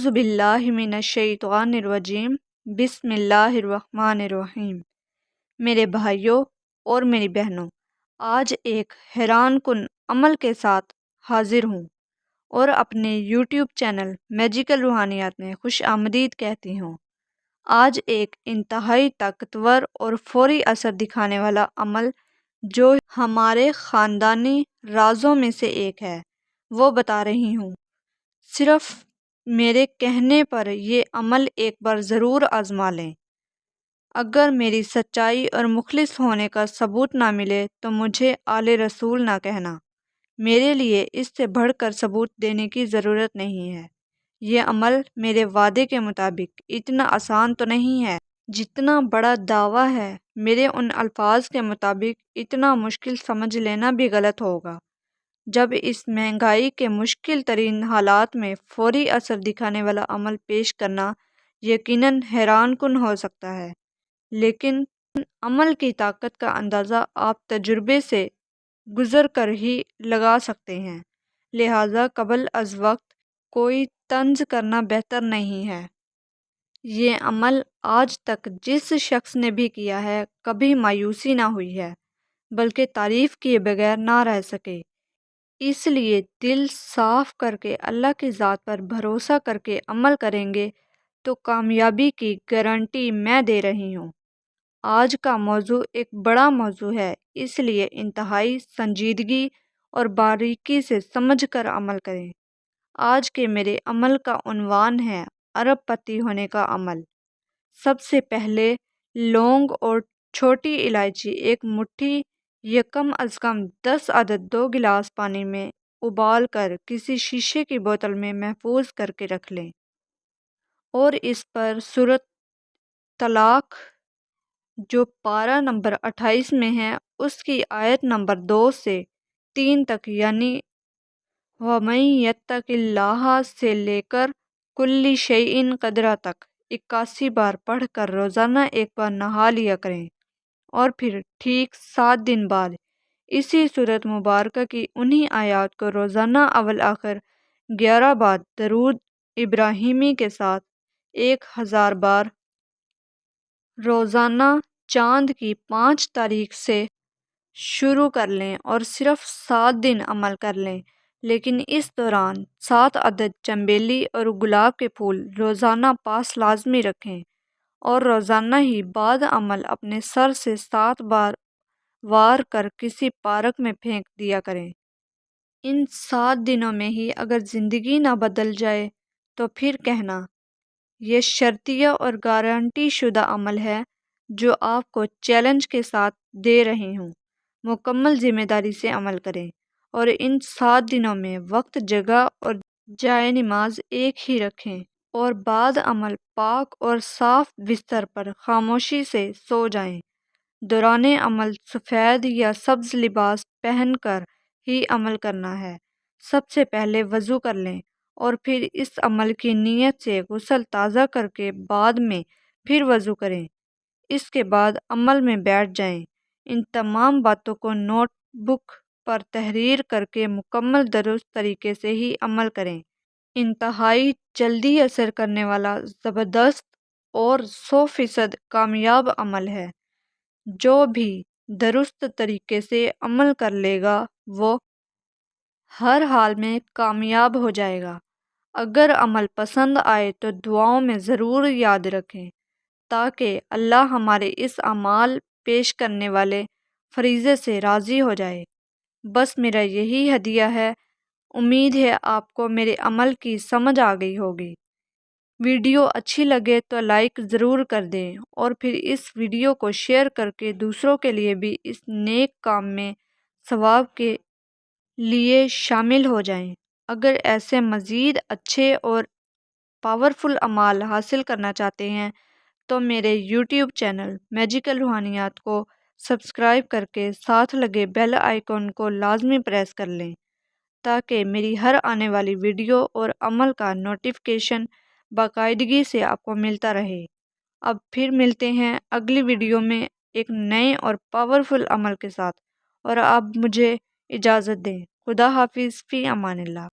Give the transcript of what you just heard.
اعوذ باللہ من الشیطان الرجیم بسم اللہ الرحمن الرحیم۔ میرے بھائیوں اور میری بہنوں، آج ایک حیران کن عمل کے ساتھ حاضر ہوں اور اپنے یوٹیوب چینل میجیکل روحانیات میں خوش آمدید کہتی ہوں۔ آج ایک انتہائی طاقتور اور فوری اثر دکھانے والا عمل جو ہمارے خاندانی رازوں میں سے ایک ہے وہ بتا رہی ہوں۔ صرف میرے کہنے پر یہ عمل ایک بار ضرور آزما لیں۔ اگر میری سچائی اور مخلص ہونے کا ثبوت نہ ملے تو مجھے آل رسول نہ کہنا۔ میرے لیے اس سے بڑھ کر ثبوت دینے کی ضرورت نہیں ہے۔ یہ عمل میرے وعدے کے مطابق اتنا آسان تو نہیں ہے جتنا بڑا دعویٰ ہے۔ میرے ان الفاظ کے مطابق اتنا مشکل سمجھ لینا بھی غلط ہوگا۔ جب اس مہنگائی کے مشکل ترین حالات میں فوری اثر دکھانے والا عمل پیش کرنا یقیناً حیران کن ہو سکتا ہے، لیکن عمل کی طاقت کا اندازہ آپ تجربے سے گزر کر ہی لگا سکتے ہیں، لہٰذا قبل از وقت کوئی طنز کرنا بہتر نہیں ہے۔ یہ عمل آج تک جس شخص نے بھی کیا ہے کبھی مایوسی نہ ہوئی ہے، بلکہ تعریف کیے بغیر نہ رہ سکے۔ اس لیے دل صاف کر کے اللہ کی ذات پر بھروسہ کر کے عمل کریں گے تو کامیابی کی گارنٹی میں دے رہی ہوں۔ آج کا موضوع ایک بڑا موضوع ہے، اس لیے انتہائی سنجیدگی اور باریکی سے سمجھ کر عمل کریں۔ آج کے میرے عمل کا عنوان ہے ارب پتی ہونے کا عمل۔ سب سے پہلے لونگ اور چھوٹی الائچی ایک مٹھی یا کم از کم 10 عدد 2 گلاس پانی میں ابال کر کسی شیشے کی بوتل میں محفوظ کر کے رکھ لیں، اور اس پر سورۃ طلاق جو پارہ نمبر 28 میں ہے اس کی آیت نمبر 2 سے 3 تک، یعنی وَمَن یتق اللہ سے لے کر کل شیء قدرہ تک 81 بار پڑھ کر روزانہ ایک بار نہا لیا کریں، اور پھر ٹھیک 7 دن بعد اسی سورۃ مبارکہ کی انہی آیات کو روزانہ اول آخر 11 بار درود ابراہیمی کے ساتھ 1000 بار روزانہ چاند کی 5 تاریخ سے شروع کر لیں اور صرف 7 دن عمل کر لیں، لیکن اس دوران 7 عدد چنبیلی اور گلاب کے پھول روزانہ پاس لازمی رکھیں، اور روزانہ ہی بعد عمل اپنے سر سے 7 بار وار کر کسی پارک میں پھینک دیا کریں۔ ان 7 دنوں میں ہی اگر زندگی نہ بدل جائے تو پھر کہنا۔ یہ شرطیہ اور گارنٹی شدہ عمل ہے جو آپ کو چیلنج کے ساتھ دے رہی ہوں۔ مکمل ذمہ داری سے عمل کریں، اور ان 7 دنوں میں وقت، جگہ اور جائے نماز ایک ہی رکھیں، اور بعد عمل پاک اور صاف بستر پر خاموشی سے سو جائیں۔ دوران عمل سفید یا سبز لباس پہن کر ہی عمل کرنا ہے۔ سب سے پہلے وضو کر لیں، اور پھر اس عمل کی نیت سے غسل تازہ کر کے بعد میں پھر وضو کریں۔ اس کے بعد عمل میں بیٹھ جائیں۔ ان تمام باتوں کو نوٹ بک پر تحریر کر کے مکمل درست طریقے سے ہی عمل کریں۔ انتہائی جلدی اثر کرنے والا، زبردست اور 100% کامیاب عمل ہے۔ جو بھی درست طریقے سے عمل کر لے گا وہ ہر حال میں کامیاب ہو جائے گا۔ اگر عمل پسند آئے تو دعاؤں میں ضرور یاد رکھیں تاکہ اللہ ہمارے اس اعمال پیش کرنے والے فریضے سے راضی ہو جائے۔ بس میرا یہی ہدیہ ہے۔ امید ہے آپ کو میرے عمل کی سمجھ آ گئی ہوگی۔ ویڈیو اچھی لگے تو لائک ضرور کر دیں، اور پھر اس ویڈیو کو شیئر کر کے دوسروں کے لیے بھی اس نیک کام میں ثواب کے لیے شامل ہو جائیں۔ اگر ایسے مزید اچھے اور پاورفل اعمال حاصل کرنا چاہتے ہیں تو میرے یوٹیوب چینل میجیکل روحانیات کو سبسکرائب کر کے ساتھ لگے بیل آئیکن کو لازمی پریس کر لیں تاکہ میری ہر آنے والی ویڈیو اور عمل کا نوٹیفیکیشن باقاعدگی سے آپ کو ملتا رہے۔ اب پھر ملتے ہیں اگلی ویڈیو میں ایک نئے اور پاورفل عمل کے ساتھ، اور اب مجھے اجازت دیں۔ خدا حافظ، فی امان اللہ۔